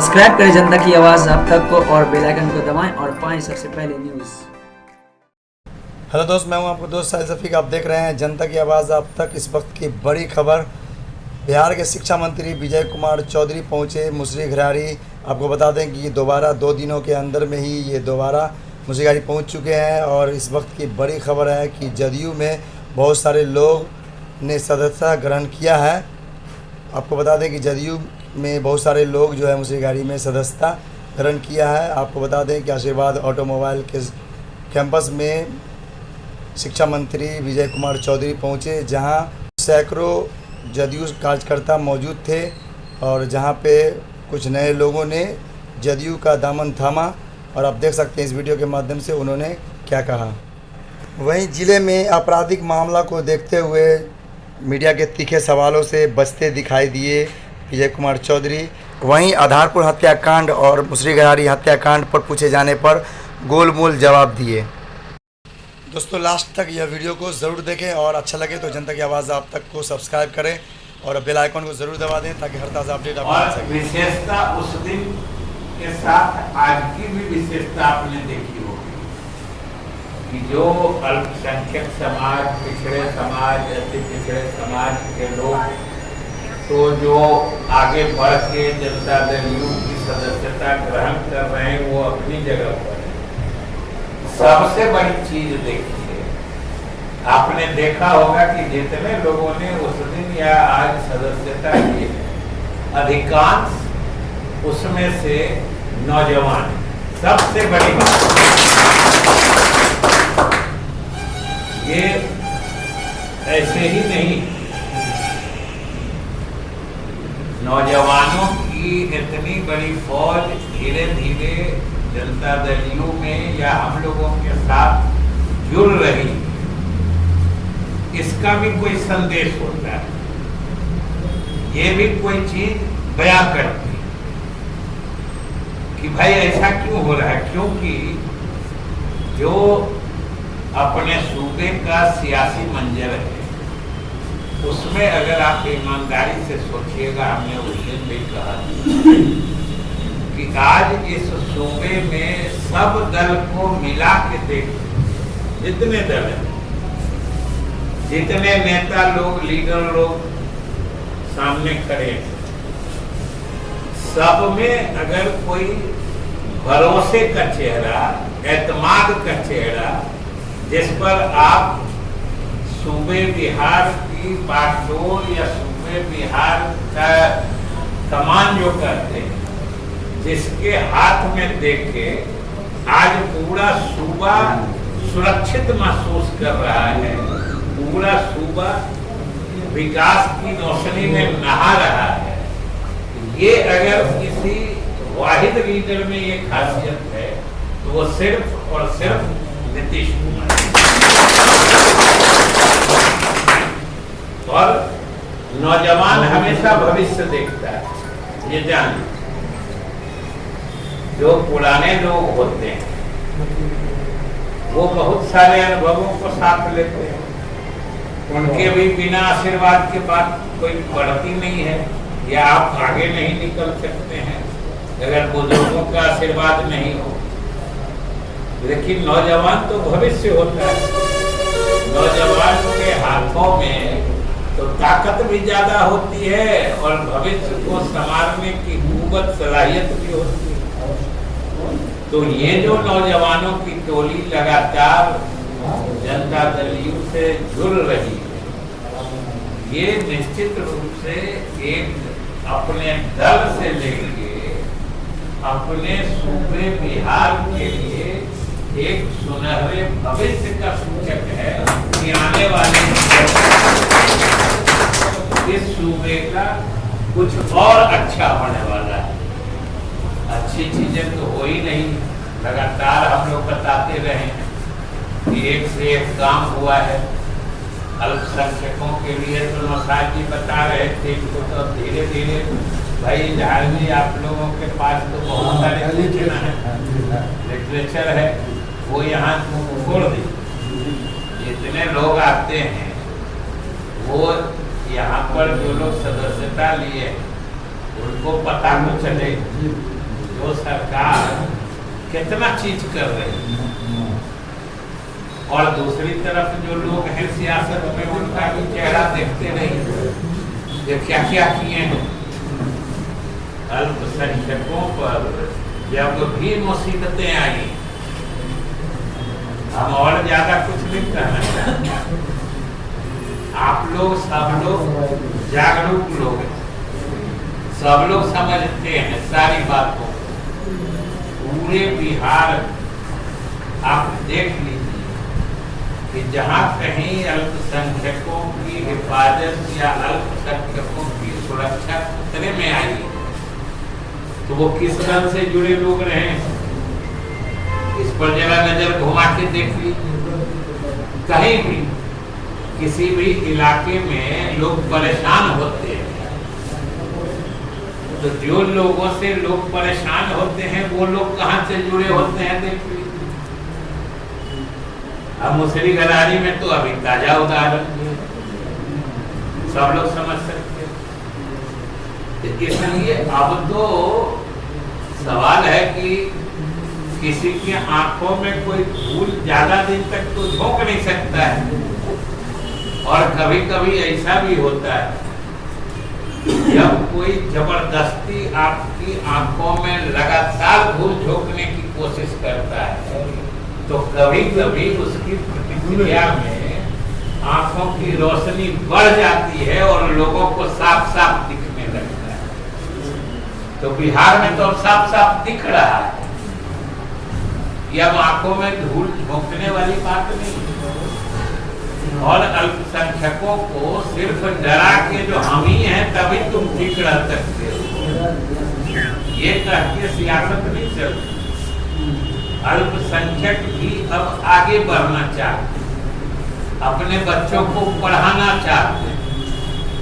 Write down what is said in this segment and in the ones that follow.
Subscribe करें जनता की आवाज़ आप तक को और बेल आइकन को दबाएं और पाएं सबसे पहले न्यूज़। हेलो दोस्त, मैं हूं आपको दोस्त साहिल शफीक। आप देख रहे हैं जनता की आवाज़ आप तक। इस वक्त की बड़ी खबर, बिहार के शिक्षा मंत्री विजय कुमार चौधरी पहुंचे मुसरी घरारी। आपको बता दें कि ये दोबारा 2 दिनों के अंदर में ही ये दोबारा मुसरी घरारी पहुँच चुके हैं। और इस वक्त की बड़ी खबर है कि जदयू में बहुत सारे लोग ने सदस्यता ग्रहण किया है। आपको बता दें कि जदयू में बहुत सारे लोग जो है मुसरी घरारी में सदस्यता ग्रहण किया है। आपको बता दें कि आशीर्वाद ऑटोमोबाइल के कैंपस में शिक्षा मंत्री विजय कुमार चौधरी पहुंचे, जहां सैकड़ों जदयू कार्यकर्ता मौजूद थे और जहां पे कुछ नए लोगों ने जदयू का दामन थामा। और आप देख सकते हैं इस वीडियो के माध्यम से उन्होंने क्या कहा। वहीं ज़िले में आपराधिक मामला को देखते हुए मीडिया के तीखे सवालों से बचते दिखाई दिए विजय कुमार चौधरी। वहीं आधारपुर हत्याकांड और मुसरी घरारी हत्याकांड पर पूछे जाने पर गोलमोल जवाब दिए। दोस्तों, लास्ट तक यह वीडियो को ज़रूर देखें और अच्छा लगे तो जनता की आवाज़ आप तक को सब्सक्राइब करें और बेल आइकन को ज़रूर दबा दें ताकि हर ताज़ा अपडेट आप मिल सके। विशेषता उस दिन के साथ आज की भी विशेषता आपने देखी होगी कि जो अल्पसंख्यक समाज, पिछड़े समाज, अति पिछड़े समाज के लोग तो जो आगे बढ़ के जनता दल यू की सदस्यता ग्रहण कर रहे हैं वो अपनी जगह पर है। सबसे बड़ी चीज देखिए, आपने देखा होगा कि जितने लोगों ने उस दिन या आज सदस्यता ली है, अधिकांश उसमें से नौजवान। सबसे बड़ी बात ये ऐसे ही नहीं, नौजवानों की इतनी बड़ी फौज धीरे धीरे जनता दल यू में या हम लोगों के साथ जुड़ रही, इसका भी कोई संदेश होता है, ये भी कोई चीज बयां करती है कि भाई ऐसा क्यों हो रहा है। क्योंकि जो अपने सूबे का सियासी मंजर है उसमें अगर आप ईमानदारी से सोचिएगा, हमने उस दिन भी कहा कि आज इस सूबे में सब दल को मिला के देखिए, जितने दल हैं, जितने नेता लोग, लीडर लोग सामने खड़े हैं, सब में अगर कोई भरोसे का चेहरा, एतमाद का चेहरा, जिस पर आप सूबे बिहार की बागडोर या सूबे बिहार का कमान जो करते हैं, जिसके हाथ में देख के आज पूरा सूबा सुरक्षित महसूस कर रहा है, पूरा सूबा विकास की रोशनी में नहा रहा है। ये अगर किसी वाहिद लीडर में ये खासियत है तो वो सिर्फ और सिर्फ नीतीश कुमार। और नौजवान हमेशा भविष्य देखता है, ये जान। जो पुराने लोग होते हैं वो बहुत सारे अनुभवों को साथ लेते हैं, उनके भी बिना आशीर्वाद के बाद कोई बढ़ती नहीं है या आप आगे नहीं निकल सकते हैं अगर बुजुर्गों का आशीर्वाद नहीं हो। लेकिन नौजवान तो भविष्य होता है, नौजवान के हाथों में तो ताकत भी ज्यादा होती है और भविष्य को संवारने की कुव्वत, सलाहियत भी होती है। तो ये जो नौजवानों की टोली लगातार जनता दल यू से जुड़ रही है, ये निश्चित रूप से एक अपने दल से लेके अपने सूबे बिहार के लिए एक सुनहरे भविष्य का सूचक है कि आने वाले इस सूबे का कुछ और अच्छा होने वाला है। अच्छी चीजें तो हो ही नहीं, लगातार हम लोग बताते रहे कि एक से एक काम हुआ है। अल्पसंख्यकों के लिए तो नौसाद जी बता रहे थे, इनको तो धीरे धीरे भाई जहाँ भी आप लोगों के पास तो बहुत सारे सूचना है, लिटरेचर है, वो यहाँ छोड़ दी। जितने लोग आते हैं वो यहाँ पर जो लोग सदस्यता लिए उनको पता तो चले जो सरकार कितना चीज कर रही है, और दूसरी तरफ जो लोग हैं सियासत में, उनका भी चेहरा देखते नहीं ये क्या क्या किए हैं। अल्पसंख्यकों पर जब भी मुसीबतें आई, हम और ज्यादा कुछ नहीं कहना चाहते, आप लोग सब लोग जागरूक लोग हैं, सब लोग समझते हैं सारी बातों को। पूरे बिहार आप देख लीजिए कि जहाँ कहीं अल्पसंख्यकों की हिफाजत या अल्पसंख्यकों की सुरक्षा खतरे में आई, तो वो किस तरह से जुड़े लोग रहे, इस पर जरा नजर घुमा के देख लीजिए। कहीं भी किसी भी इलाके में लोग परेशान होते हैं, तो जो लोगों से लोग परेशान होते हैं वो लोग कहाँ से जुड़े होते हैं देख लीजिए। अब मुसरी गरारी में तो अभी ताजा उदाहरण सब लोग समझ सकते हैं। तो इसलिए अब तो सवाल है कि किसी की आंखों में कोई धूल ज्यादा दिन तक तो झोंक नहीं सकता है, और कभी कभी ऐसा भी होता है जब कोई जबरदस्ती आपकी आंखों में लगातार धूल झोंकने की कोशिश करता है, तो कभी कभी उसकी प्रतिक्रिया में आंखों की रोशनी बढ़ जाती है और लोगों को साफ साफ दिखने लगता है। तो बिहार में तो अब साफ साफ दिख रहा है, ये अब आंखों में धूल झोंकने वाली बात नहीं। और अल्पसंख्यकों को सिर्फ डरा के जो हम ही हैं तभी तुम ठीक रह सकते हो, ये कह के सियासत नहीं चलती। अल्पसंख्यक भी अब आगे बढ़ना चाहते, अपने बच्चों को पढ़ाना चाहते,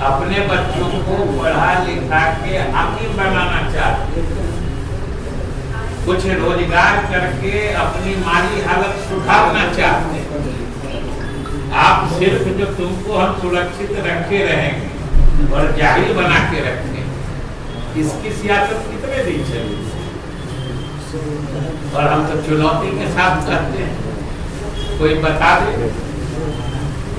अपने बच्चों को पढ़ा लिखा के हाकिम बनाना चाहते, कुछ रोजगार करके अपनी माली हालत सुधारना चाहते। आप सिर्फ जो तुमको हम सुरक्षित रखे रहेंगे और जाहिल बना के रखेंगे, इसकी सियासत कितने दिन चलेगी। और हम तो चुनौती के साथ कहते हैं, कोई बता दे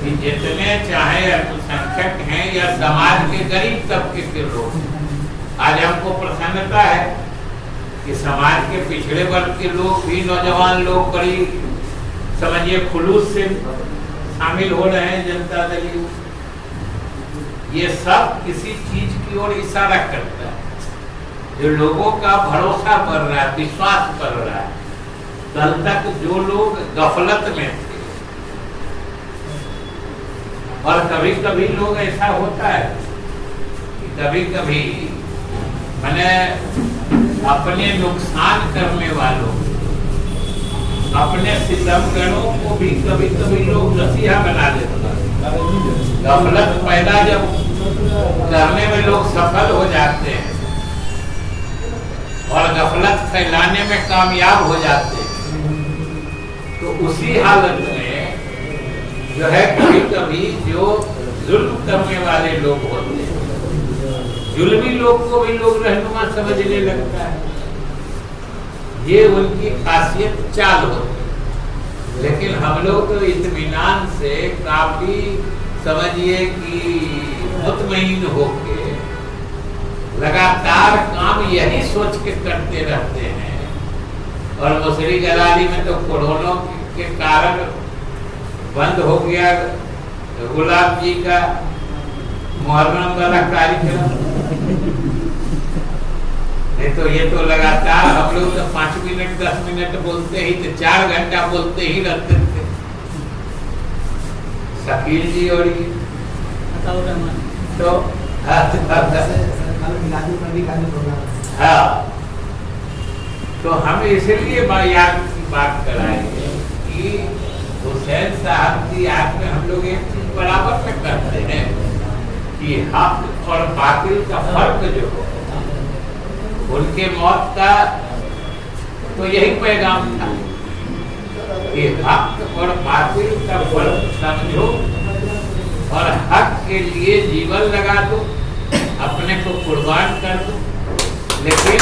कि जितने चाहे अल्पसंख्यक हैं या समाज के गरीब तबके के लोग, आज हमको प्रसन्नता है कि समाज के पिछड़े वर्ग के लोग भी, नौजवान लोग बड़ी समझिए खुलूस से शामिल हो रहे हैं जनता दल। ये सब किसी चीज की ओर इशारा करता है, जो लोगों का भरोसा बढ़ रहा है, विश्वास बढ़ रहा है। कल तक जो लोग गफलत में थे, और कभी कभी लोग ऐसा होता है कि कभी कभी मैंने अपने नुकसान करने वालों, अपने सितमगरों को भी कभी कभी लोग नसीहा बना देते हैं। गफलत पैदा जब करने में लोग सफल हो जाते हैं और गफलत फैलाने में कामयाब हो जाते हैं, तो उसी हालत में जो है कभी कभी जो जुल्म करने वाले लोग होते हैं, जुल्मी लोग को भी लोग रहनुमा समझने लगता है। ये उनकी खासियत चाल होती है। लेकिन हम लोग तो इत्मीनान से काफी समझिए कि मुतमईन होके लगातार काम यही सोच के करते रहते हैं। और मुसरी गरारी में तो कोरोना के कारण बंद हो गया गुलाब जी का मुहर्रम वाला कार्यक्रम, नहीं तो ये तो लगातार हम लोग तो 5 मिनट 10 मिनट बोलते ही थे, 4 घंटा बोलते ही रहते थे। शकील जी और ये तो हाँ, तो हम इसलिए बात कराएंगे कि हुसैन साहब की याद में हम लोग एक चीज बराबर में करते हैं कि हक और बातिल का फर्क जो हो, उनके मौत का तो यही पैगाम था कि हक और बातिल का फर्क समझो और हक के लिए जीवन लगा दो, अपने को कुर्बान कर दो, लेकिन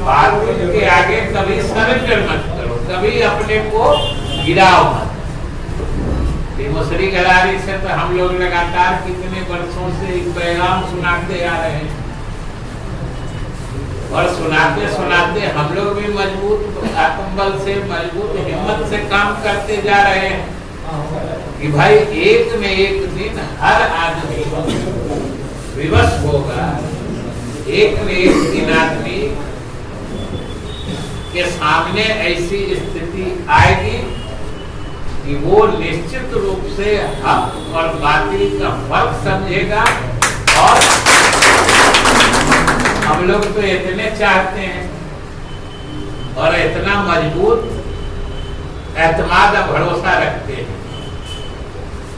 बात के आगे कभी सरेंडर मत करो, कभी अपने को गिराओ मत। मुसरी घरारी से तो हम लोग लगातार कितने वर्षों से एक पैगाम सुनाते आ रहे हैं, और सुनाते सुनाते हम लोग भी मजबूत आत्मबल से, मजबूत हिम्मत से काम करते जा रहे हैं कि भाई एक न एक दिन हर आदमी विवश होगा, एक न एक दिन आदमी के सामने ऐसी स्थिति आएगी कि वो निश्चित रूप से हक और बातिल का फर्क समझेगा। और हम लोग तो इतने चाहते हैं और इतना मजबूत एतमाद और भरोसा रखते हैं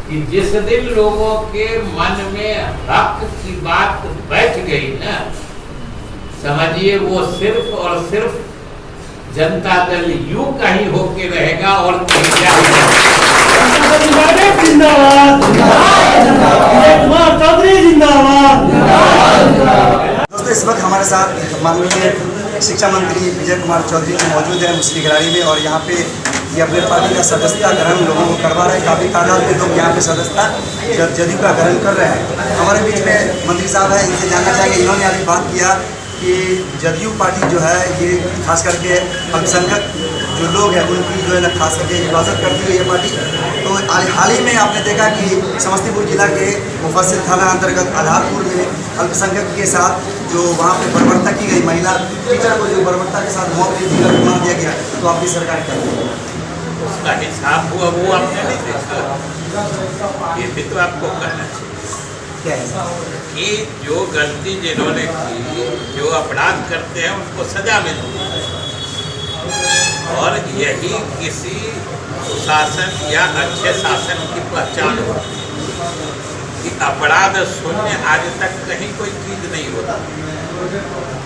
कि जिस दिन लोगों के मन में हक की बात बैठ गई ना, समझिए वो सिर्फ और सिर्फ जनता दल यूं कहीं होके रहेगा और कहीं दोस्तों, इस वक्त हमारे साथ माननीय शिक्षा मंत्री विजय कुमार चौधरी जी मौजूद हैं मुसरी घरारी में, और यहाँ पे ये अपने पार्टी का सदस्यता ग्रहण लोगों को करवा रहे हैं। काफ़ी तादाद में लोग यहाँ पे सदस्यता जदयू का ग्रहण कर रहे हैं। हमारे बीच में मंत्री साहब हैं, इनसे जानना चाहेंगे। इन्होंने अभी बात किया कि जदयू पार्टी जो है ये खास करके अल्पसंख्यक जो लोग हैं उनकी जो है ना खास करके हिफाजत करती है ये पार्टी। तो हाल ही में आपने देखा कि समस्तीपुर जिला के मुफस्सिल थाना अंतर्गत आधारपुर में अल्पसंख्यक के साथ जो वहाँ पे बर्बरता की गई, महिला टीचर को जो बर्बरता के साथ मौत की मार दिया गया, तो आपकी सरकार क्या उसका हिसाब हुआ वो आपने नहीं देखा, ये भी तो आपको कहना चाहिए क्या है कि जो गलती जिन्होंने की, जो अपराध करते हैं उनको सजा मिलती है, और यही किसी सुशासन या अच्छे शासन की पहचान होती है कि अपराध शून्य आज तक कहीं कोई चीज नहीं होती।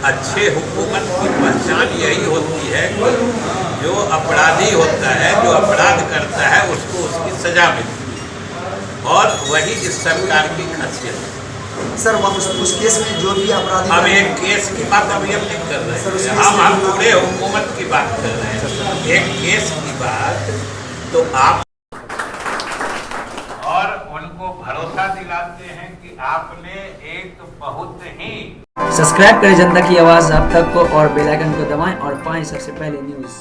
अच्छे हुकूमत की पहचान यही होती है कि जो अपराधी होता है, जो अपराध करता है, उसको उसकी सजा मिलती है, और वही इस सरकार की खासियत है। सर उस केस में जो भी अपराधी, अब एक केस की बात अभी हम नहीं कर रहे हैं, हम पूरे हुकूमत की बात कर रहे हैं। एक केस की बात तो आप और उनको भरोसा दिलाते हैं कि आपने एक बहुत ही सब्सक्राइब करें जनता की आवाज आप तक को, और बेल आइकन को दबाएं और पाएं सबसे पहले न्यूज़।